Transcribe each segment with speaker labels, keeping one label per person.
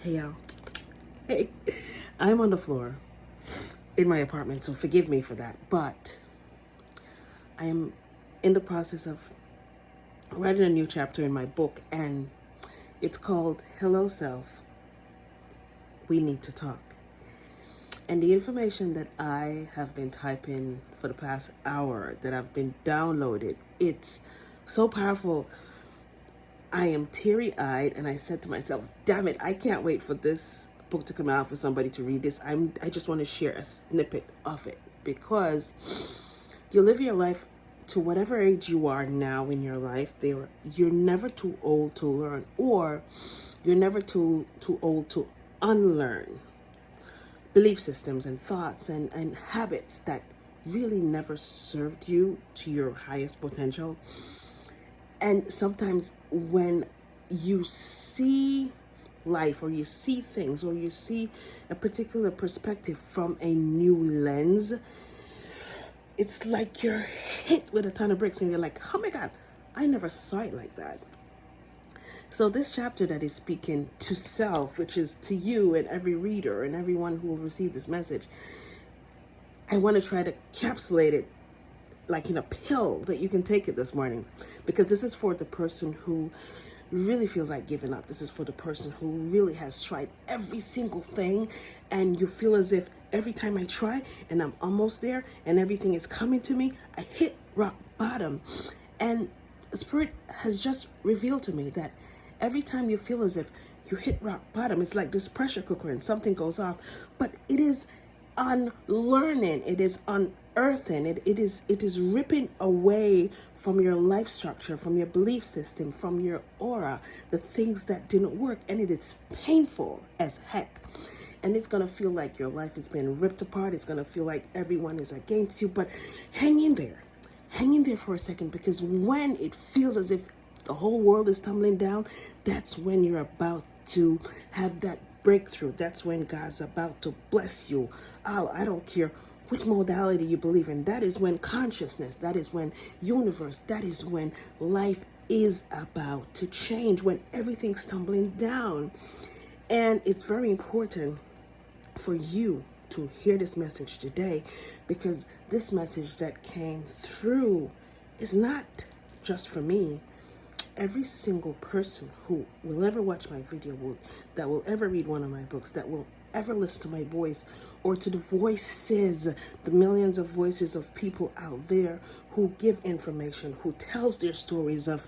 Speaker 1: Hey y'all. Hey. I'm on the floor in my apartment, so forgive me for that. But I am in the process of writing a new chapter in my book, and it's called Hello Self, We Need to Talk. And the information that I have been typing for the past hour, that I've been downloaded, it's so powerful. I am teary-eyed, and I said to myself, damn it, I can't wait for this book to come out for somebody to read this. I just want to share a snippet of it, because you live your life to whatever age you are now in your life. You're never too old to learn, or you're never too old to unlearn belief systems and thoughts and habits that really never served you to your highest potential. And sometimes when you see life, or you see things, or you see a particular perspective from a new lens, it's like you're hit with a ton of bricks and you're like, oh my God, I never saw it like that. So this chapter that is speaking to self, which is to you and every reader and everyone who will receive this message, I want to try to capsulate it like in a pill that you can take it this morning, because this is for the person who really feels like giving up. This is for the person who really has tried every single thing, and you feel as if every time I try and I'm almost there and everything is coming to me, I hit rock bottom. And Spirit has just revealed to me that every time you feel as if you hit rock bottom, it's like this pressure cooker and something goes off, but it is unlearning, it is unearthing, it is ripping away from your life structure, from your belief system, from your aura, the things that didn't work, and it is painful as heck. And it's gonna feel like your life is being ripped apart. It's gonna feel like everyone is against you, but hang in there. Hang in there for a second, because when it feels as if the whole world is tumbling down, that's when you're about to have that breakthrough. That's when God's about to bless you. Oh, I don't care which modality you believe in. That is when consciousness, that is when universe, that is when life is about to change, when everything's tumbling down. And it's very important for you to hear this message today, because this message that came through is not just for me. Every single person who will ever watch my video, that will ever read one of my books, that will ever listen to my voice, or to the voices, the millions of voices of people out there who give information, who tells their stories of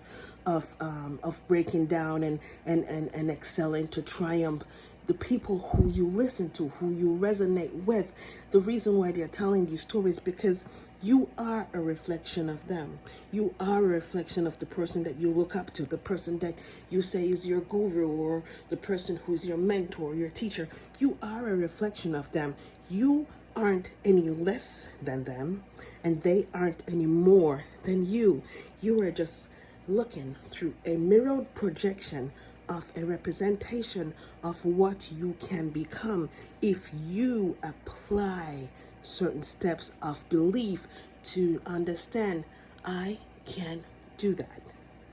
Speaker 1: breaking down and excelling to triumph. The people who you listen to, who you resonate with, the reason why they're telling these stories, because you are a reflection of them. You are a reflection of the person that you look up to, the person that you say is your guru, or the person who's your mentor, your teacher. You are a reflection of them. You aren't any less than them, and they aren't any more than you. You are just looking through a mirrored projection of a representation of what you can become if you apply certain steps of belief to understand, I can do that.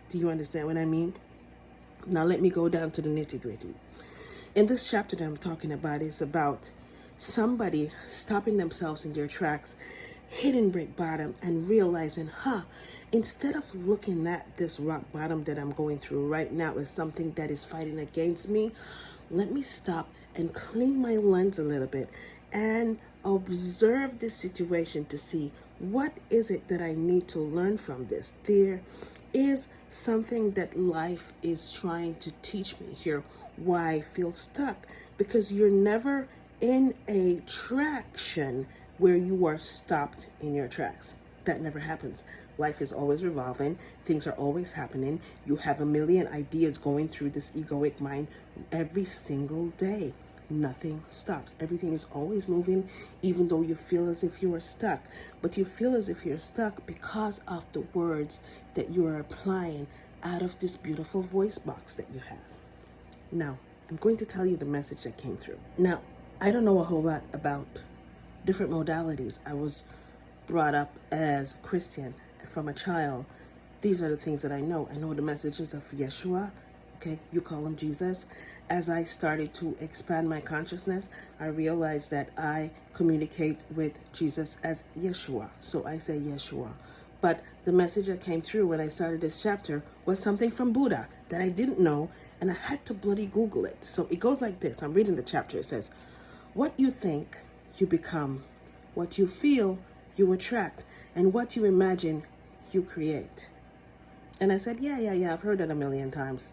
Speaker 1: Do you understand what I mean? Now let me go down to the nitty-gritty. In this chapter that I'm talking about, is about somebody stopping themselves in their tracks, hitting break bottom, and realizing, instead of looking at this rock bottom that I'm going through right now as something that is fighting against me, let me stop and clean my lens a little bit and observe this situation to see, what is it that I need to learn from this? There is something that life is trying to teach me here. Why I feel stuck? Because you're never in a traction where you are stopped in your tracks. That never happens. Life is always revolving. Things are always happening. You have a million ideas going through this egoic mind every single day. Nothing stops. Everything is always moving, even though you feel as if you are stuck. But you feel as if you're stuck because of the words that you are applying out of this beautiful voice box that you have. Now, I'm going to tell you the message that came through. Now, I don't know a whole lot about different modalities. I was brought up as Christian from a child. These are the things that I know. I know the messages of Yeshua, Okay, you call him Jesus. As I started to expand my consciousness, I realized that I communicate with Jesus as Yeshua. So I say Yeshua. But the message that came through when I started this chapter was something from Buddha that I didn't know, and I had to bloody Google it. So it goes like this. I'm reading the chapter. It says, what you think, you become. What you feel, you attract. And what you imagine, you create. And I said, yeah, I've heard that a million times.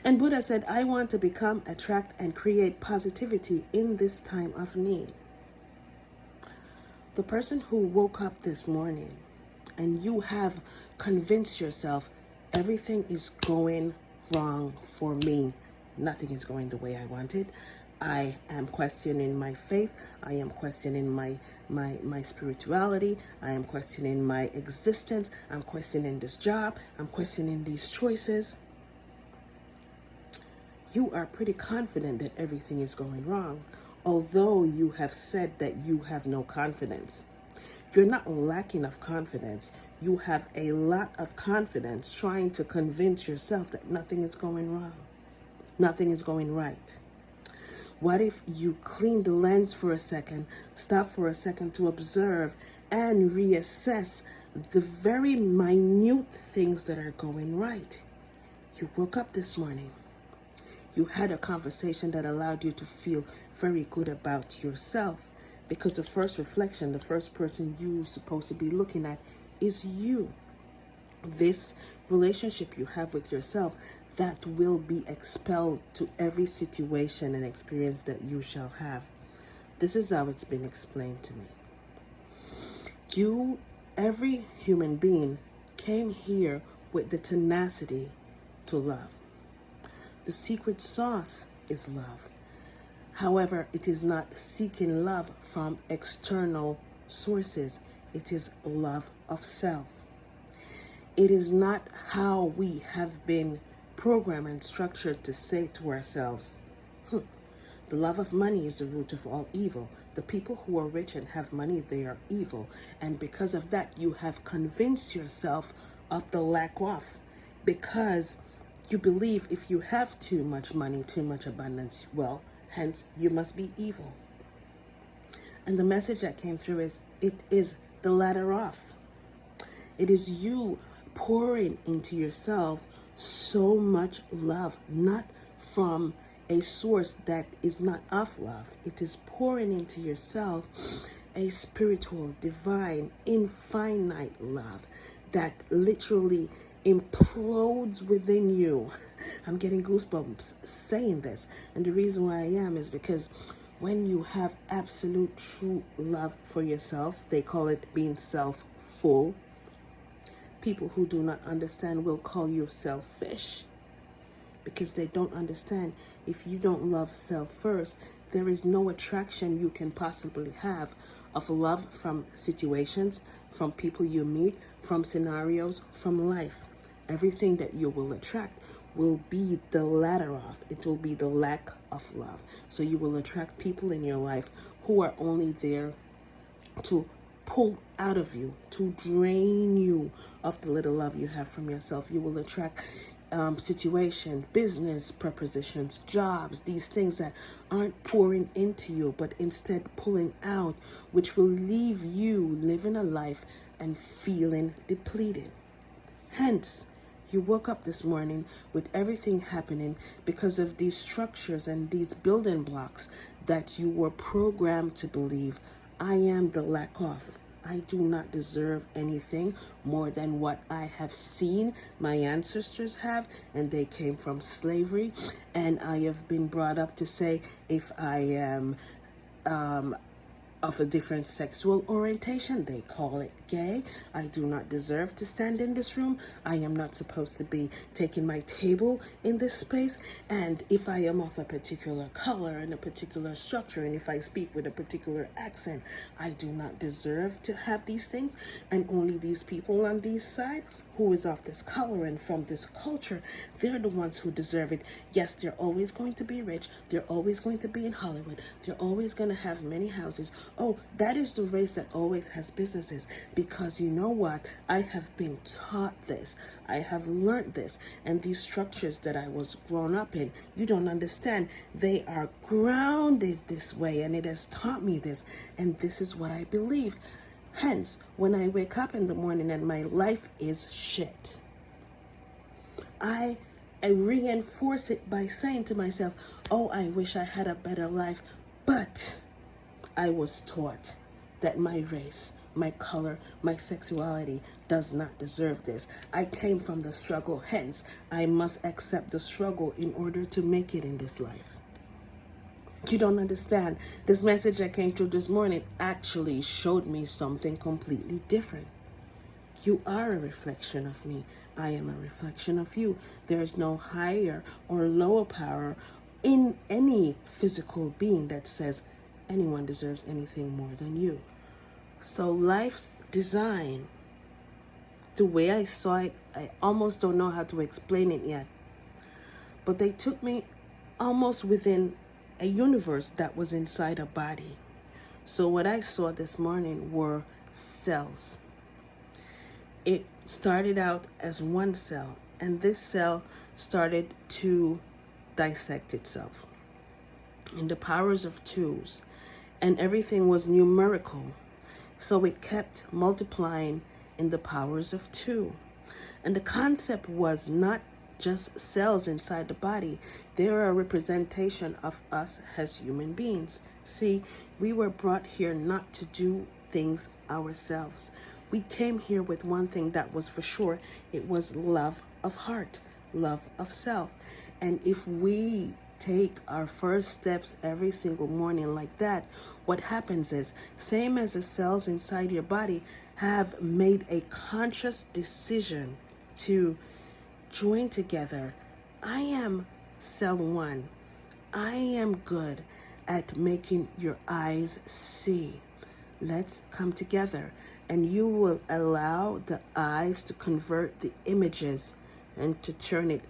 Speaker 1: And Buddha said, I want to become, attract, and create positivity in this time of need. The person who woke up this morning and you have convinced yourself everything is going wrong for me, nothing is going the way I wanted. I am questioning my faith. I am questioning my spirituality. I am questioning my existence. I'm questioning this job. I'm questioning these choices. You are pretty confident that everything is going wrong, although you have said that you have no confidence. You're not lacking of confidence. You have a lot of confidence trying to convince yourself that nothing is going wrong. Nothing is going right. What if you clean the lens for a second, stop for a second to observe and reassess the very minute things that are going right? You woke up this morning. You had a conversation that allowed you to feel very good about yourself, because the first reflection, the first person you're supposed to be looking at is you. This relationship you have with yourself that will be expelled to every situation and experience that you shall have. This is how it's been explained to me. Every human being came here with the tenacity to love. The secret sauce is love. However, it is not seeking love from external sources. It is love of self. It is not how we have been programmed and structured to say to ourselves, the love of money is the root of all evil. The people who are rich and have money, they are evil. And because of that, you have convinced yourself of the lack of, because you believe if you have too much money, too much abundance, well, hence you must be evil. And the message that came through is, it is the latter off. It is you pouring into yourself so much love, not from a source that is not of love. It is pouring into yourself a spiritual, divine, infinite love that literally implodes within you. I'm getting goosebumps saying this. And the reason why I am is because when you have absolute true love for yourself, they call it being self-full. People who do not understand will call you selfish, because they don't understand. If you don't love self first, there is no attraction you can possibly have of love from situations, from people you meet, from scenarios, from life. Everything that you will attract will be the latter of. It will be the lack of love. So you will attract people in your life who are only there to pull out of you, to drain you of the little love you have from yourself. You will attract situation, business propositions, jobs, these things that aren't pouring into you, but instead pulling out, which will leave you living a life and feeling depleted. Hence, you woke up this morning with everything happening because of these structures and these building blocks that you were programmed to believe. I am the lack of. I do not deserve anything more than what I have seen my ancestors have, and they came from slavery. And I have been brought up to say, if I am of a different sexual orientation, they call it gay, I do not deserve to stand in this room. I am not supposed to be taking my table in this space. And if I am of a particular color and a particular structure, and if I speak with a particular accent, I do not deserve to have these things. And only these people on this side who is of this color and from this culture, they're the ones who deserve it. Yes, they're always going to be rich. They're always going to be in Hollywood. They're always going to have many houses. Oh, that is the race that always has businesses. Because you know what? I have been taught this. I have learned this. And these structures that I was grown up in, you don't understand. They are grounded this way, and it has taught me this. And this is what I believe. Hence, when I wake up in the morning and my life is shit, I reinforce it by saying to myself, oh, I wish I had a better life, but I was taught that my race, my color, my sexuality does not deserve this. I came from the struggle, hence, I must accept the struggle in order to make it in this life. You don't understand. This message that came through this morning actually showed me something completely different. You are a reflection of me. I am a reflection of you. There is no higher or lower power in any physical being that says anyone deserves anything more than you. So life's design, the way I saw it, I almost don't know how to explain it yet. But they took me almost within a universe that was inside a body. So what I saw this morning were cells. It started out as one cell, and this cell started to dissect itself in the powers of twos, and everything was numerical. So it kept multiplying in the powers of two. And the concept was not just cells inside the body. They are a representation of us as human beings. See, we were brought here not to do things ourselves. We came here with one thing that was for sure. It was love of heart, love of self. And if we take our first steps every single morning like that, what happens is, same as the cells inside your body have made a conscious decision to join together. I am cell one. I am good at making your eyes see. Let's come together, and you will allow the eyes to convert the images and to turn it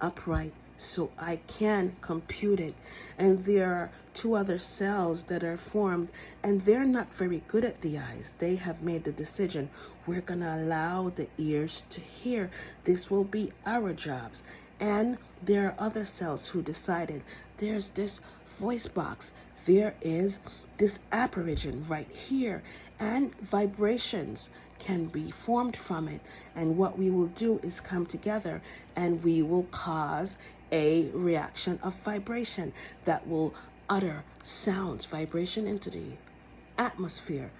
Speaker 1: upright so I can compute it. And there are two other cells that are formed, and they're not very good at the eyes. They have made the decision, we're going to allow the ears to hear. This will be our jobs. And there are other cells who decided, there's this voice box, there is this apparition right here, and vibrations can be formed from it. And what we will do is come together, and we will cause a reaction of vibration that will utter sounds, vibration into the atmosphere,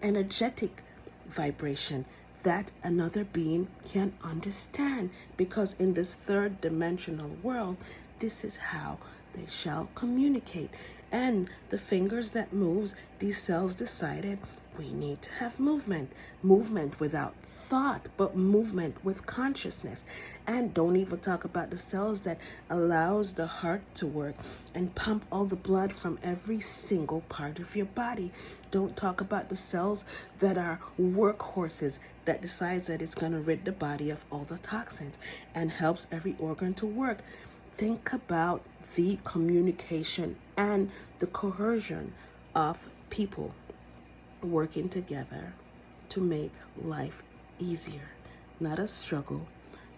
Speaker 1: energetic vibration that another being can understand. Because in this third dimensional world, this is how they shall communicate. And the fingers that moves, these cells decided we need to have movement. Movement without thought, but movement with consciousness. And don't even talk about the cells that allows the heart to work and pump all the blood from every single part of your body. Don't talk about the cells that are workhorses that decides that it's going to rid the body of all the toxins and helps every organ to work. Think about the communication and the cohesion of people working together to make life easier. Not a struggle,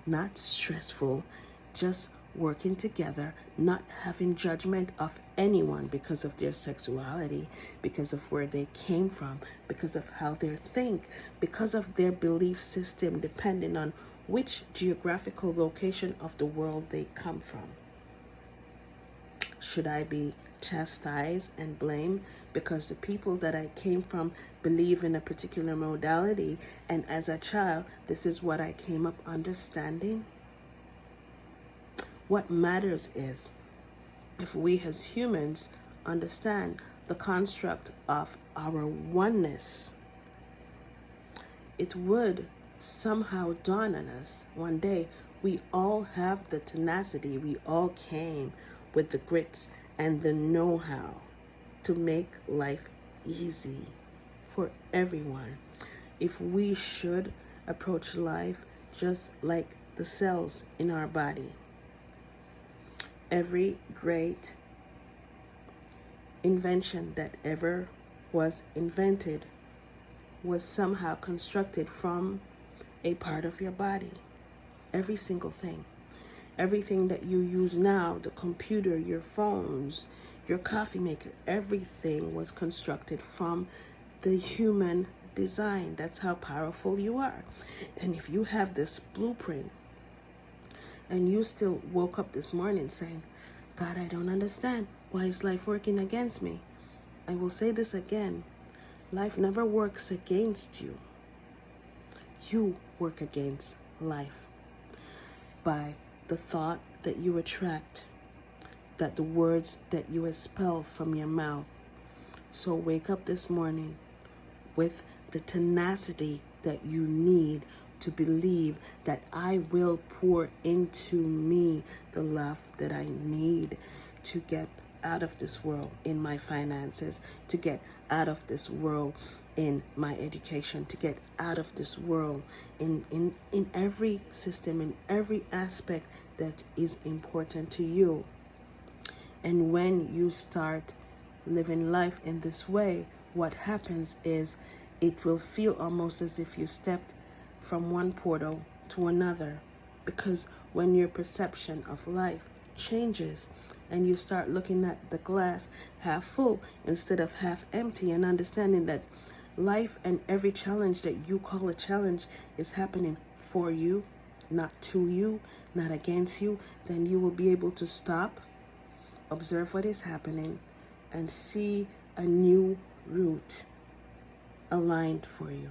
Speaker 1: not stressful, just working together, not having judgment of anyone because of their sexuality, because of where they came from, because of how they think, because of their belief system, depending on which geographical location of the world they come from. Should I be chastised and blamed because the people that I came from believe in a particular modality, and as a child, this is what I came up understanding? What matters is if we as humans understand the construct of our oneness, it would somehow dawn on us one day. We all have the tenacity. We all came with the grits and the know-how to make life easy for everyone. If we should approach life just like the cells in our body. Every great invention that ever was invented was somehow constructed from a part of your body. Every single thing. Everything that you use now, the computer, your phones, your coffee maker, everything was constructed from the human design. That's how powerful you are. And if you have this blueprint and you still woke up this morning saying, God, I don't understand. Why is life working against me? I will say this again. Life never works against you. You work against life by the thought that you attract, that the words that you expel from your mouth. So wake up this morning with the tenacity that you need to believe that I will pour into me the love that I need to get out of this world in my finances, to get out of this world in my education, to get out of this world in every system, in every aspect that is important to you. And when you start living life in this way, what happens is it will feel almost as if you stepped from one portal to another, because when your perception of life changes and you start looking at the glass half full instead of half empty, and understanding that life and every challenge that you call a challenge is happening for you, not to you, not against you, then you will be able to stop, observe what is happening, and see a new route aligned for you.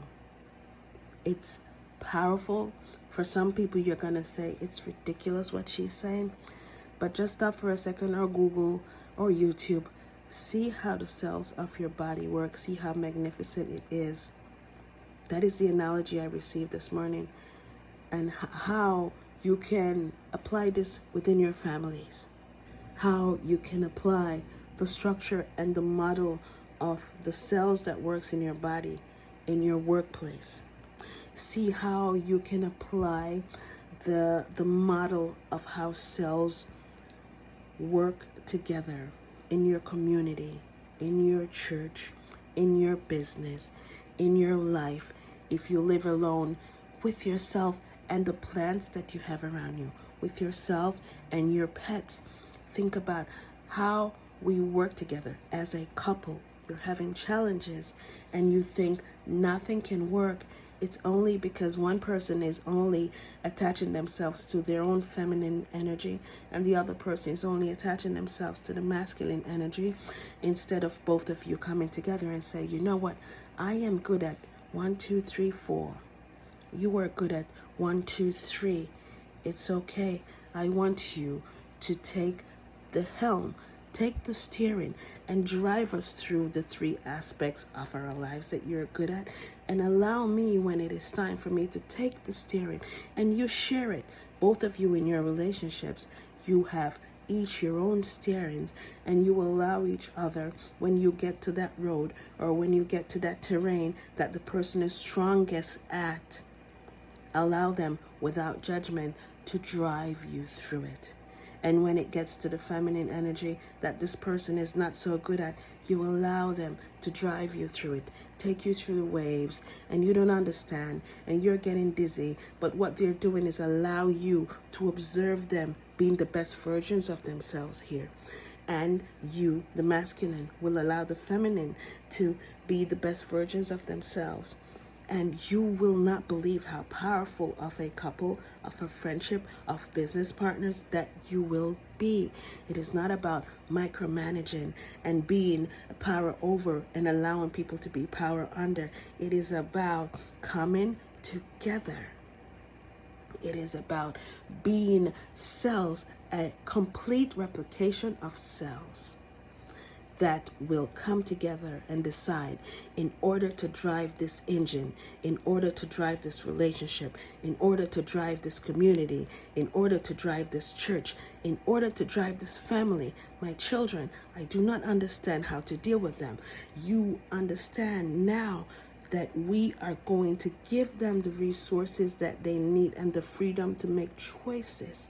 Speaker 1: It's powerful. For some people, you're going to say, it's ridiculous what she's saying. But just stop for a second, or Google or YouTube. See how the cells of your body work. See how magnificent it is. That is the analogy I received this morning. And how you can apply this within your families. How you can apply the structure and the model of the cells that works in your body in your workplace. See how you can apply the model of how cells work together in your community, in your church, in your business, in your life, if you live alone, with yourself and the plants that you have around you, with yourself and your pets. Think about how we work together as a couple. You're having challenges and you think nothing can work. It's only because one person is only attaching themselves to their own feminine energy and the other person is only attaching themselves to the masculine energy, instead of both of you coming together and say, you know what, I am good at 1, 2, 3, 4. You are good at 1, 2, 3. It's okay. I want you to take the helm, take the steering, and drive us through the 3 aspects of our lives that you're good at, and allow me, when it is time for me to take the steering, and you share it, both of you in your relationships, you have each your own steerings, and you allow each other, when you get to that road or when you get to that terrain that the person is strongest at, allow them without judgment to drive you through it. And when it gets to the feminine energy that this person is not so good at, you allow them to drive you through it, take you through the waves, and you don't understand, and you're getting dizzy. But what they're doing is allow you to observe them being the best versions of themselves here. And you, the masculine, will allow the feminine to be the best versions of themselves. And you will not believe how powerful of a couple, of a friendship, of business partners that you will be. It is not about micromanaging and being power over and allowing people to be power under. It is about coming together. It is about being cells, a complete replication of cells that will come together and decide, in order to drive this engine, in order to drive this relationship, in order to drive this community, in order to drive this church, in order to drive this family. My children, I do not understand how to deal with them. You understand now that we are going to give them the resources that they need and the freedom to make choices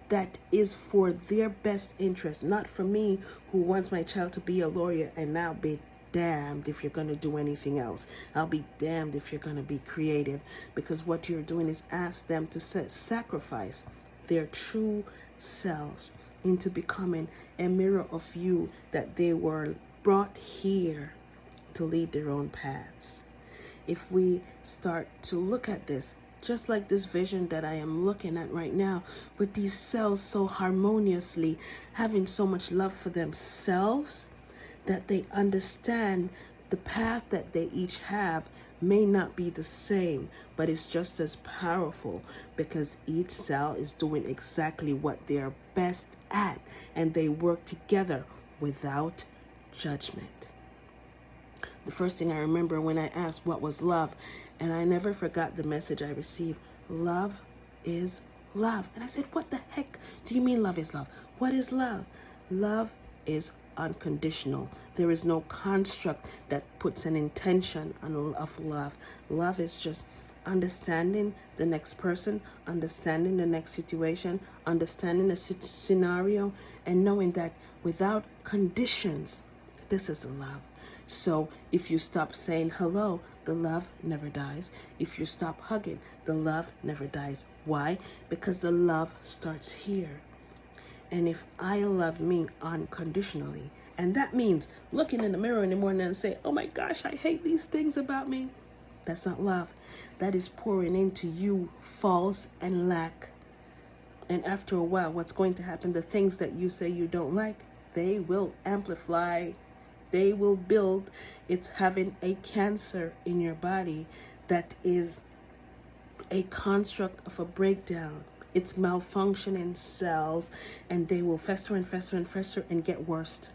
Speaker 1: that is for their best interest, not for me who wants my child to be a lawyer, and I'll be damned if you're going to do anything else. I'll be damned if you're going to be creative, because what you're doing is ask them to sacrifice their true selves into becoming a mirror of you that they were brought here to lead their own paths. If we start to look at this, just like this vision that I am looking at right now, with these cells so harmoniously having so much love for themselves, that they understand the path that they each have may not be the same, but it's just as powerful, because each cell is doing exactly what they're best at, and they work together without judgment. The first thing I remember when I asked what was love, and I never forgot the message I received: love is love. And I said, what the heck do you mean love is love? What is love? Love is unconditional. There is no construct that puts an intention of love. Love is just understanding the next person, understanding the next situation, understanding the scenario, and knowing that without conditions, this is the love. So if you stop saying hello, the love never dies. If you stop hugging, the love never dies. Why? Because the love starts here. And if I love me unconditionally, and that means looking in the mirror in the morning and say, oh my gosh, I hate these things about me. That's not love. That is pouring into you false and lack. And after a while, what's going to happen? The things that you say you don't like, they will amplify. They will build. It's having a cancer in your body that is a construct of a breakdown. It's malfunctioning cells, and they will fester and fester and fester and get worse.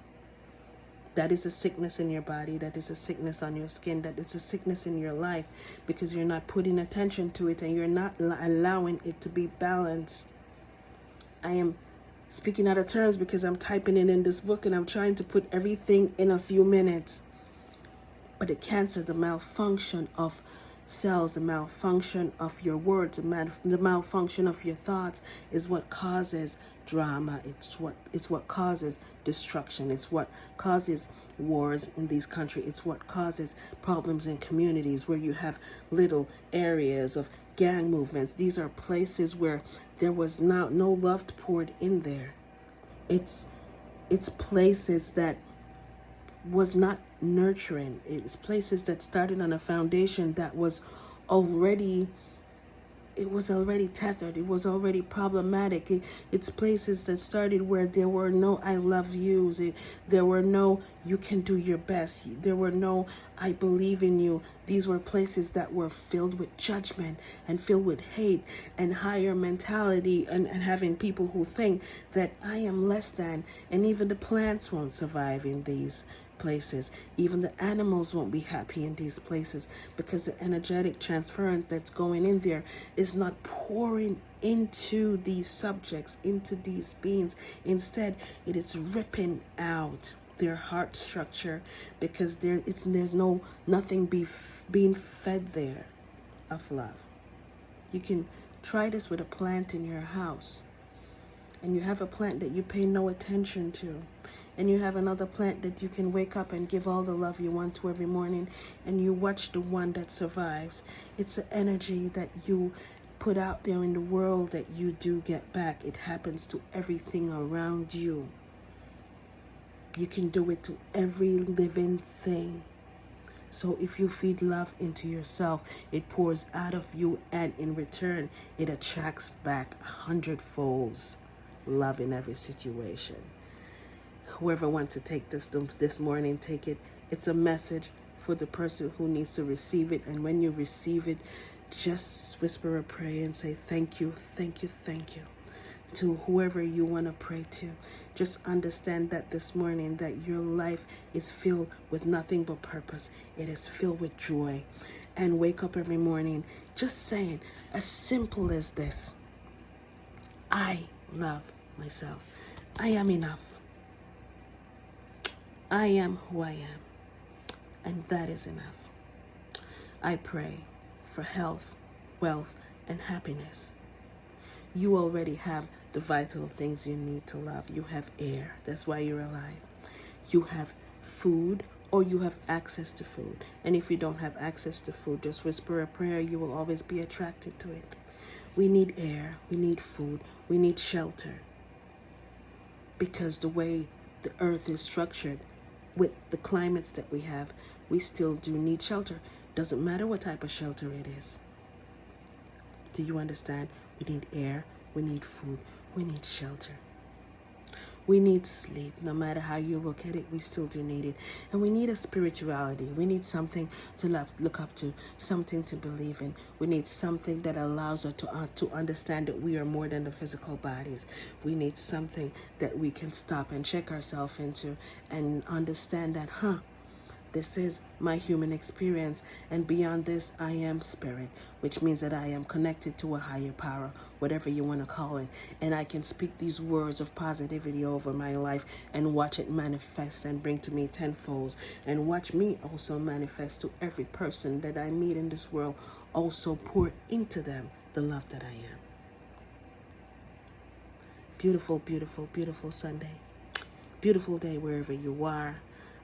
Speaker 1: That is a sickness in your body. That is a sickness on your skin. That is a sickness in your life, because you're not putting attention to it and you're not allowing it to be balanced. I am speaking out of terms because I'm typing it in this book and I'm trying to put everything in a few minutes. But the cancer, the malfunction of cells, the malfunction of your words, the malfunction of your thoughts is what causes drama. It's what causes destruction. It's what causes wars in these countries. It's what causes problems in communities where you have little areas of gang movements. These are places where there was no love poured in there. It's places that was not nurturing. It's places that started on a foundation that was already tethered. It was already problematic. It's places that started where there were no I love yous. There were no you can do your best. There were no I believe in you. These were places that were filled with judgment and filled with hate and higher mentality, and having people who think that I am less than, and even the plants won't survive in these places. Even the animals won't be happy in these places, because the energetic transference that's going in there is not pouring into these subjects, into these beings. Instead, it is ripping out their heart structure, because there's nothing being fed there of love. You can try this with a plant in your house, and you have a plant that you pay no attention to, and you have another plant that you can wake up and give all the love you want to every morning, and you watch the one that survives. It's the energy that you put out there in the world that you do get back. It happens to everything around you. You can do it to every living thing. So if you feed love into yourself, it pours out of you, and in return, it attracts back 100-folds love in every situation. Whoever wants to take this morning, take it. It's a message for the person who needs to receive it. And when you receive it, just whisper a prayer and say, thank you, thank you, thank you. To whoever you want to pray to, just understand that this morning that your life is filled with nothing but purpose. It is filled with joy. And wake up every morning just saying, as simple as this: I love myself. I am enough. I am who I am. And that is enough. I pray for health, wealth, and happiness. You already have the vital things you need to love. You have air. That's why you're alive. You have food, or you have access to food. And if you don't have access to food, just whisper a prayer. You will always be attracted to it. We need air. We need food. We need shelter. Because the way the earth is structured, with the climates that we have, we still do need shelter. Doesn't matter what type of shelter it is. Do you understand? We need air, we need food, we need shelter. We need sleep. No matter how you look at it, we still do need it. And we need a spirituality. We need something to look up to, something to believe in. We need something that allows us to understand that we are more than the physical bodies. We need something that we can stop and check ourselves into and understand that, this is my human experience, and beyond this, I am spirit, which means that I am connected to a higher power, whatever you want to call it, and I can speak these words of positivity over my life and watch it manifest and bring to me tenfold, and watch me also manifest to every person that I meet in this world, also pour into them the love that I am. Beautiful, beautiful, beautiful Sunday. Beautiful day wherever you are.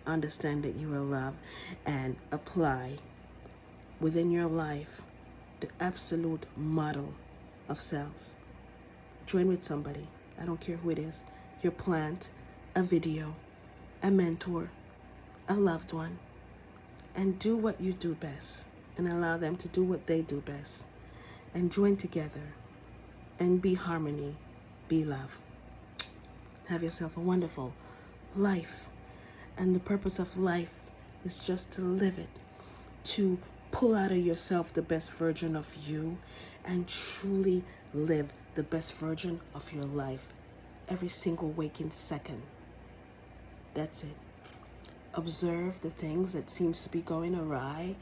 Speaker 1: Understand that you are loved and apply within your life the absolute model of cells. Join with somebody. I don't care who it is. Your plant, a video, a mentor, a loved one, and do what you do best and allow them to do what they do best, and join together and be harmony, be love. Have yourself a wonderful life. And the purpose of life is just to live it, to pull out of yourself the best version of you and truly live the best version of your life every single waking second. That's it. Observe the things that seems to be going awry.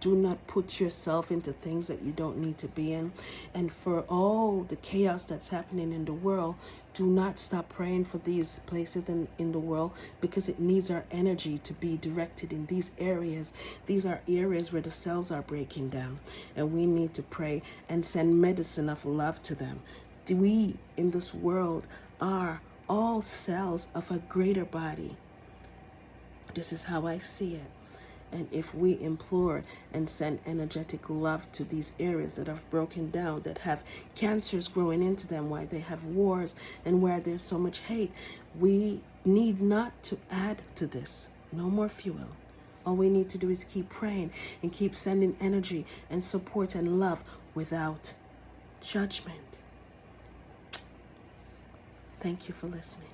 Speaker 1: Do not put yourself into things that you don't need to be in. And for all the chaos that's happening in the world, do not stop praying for these places in the world, because it needs our energy to be directed in these areas. These are areas where the cells are breaking down, and we need to pray and send medicine of love to them. We in this world are all cells of a greater body. This is how I see it. And if we implore and send energetic love to these areas that have broken down, that have cancers growing into them, why they have wars and where there's so much hate, we need not to add to this. No more fuel. All we need to do is keep praying and keep sending energy and support and love without judgment. Thank you for listening.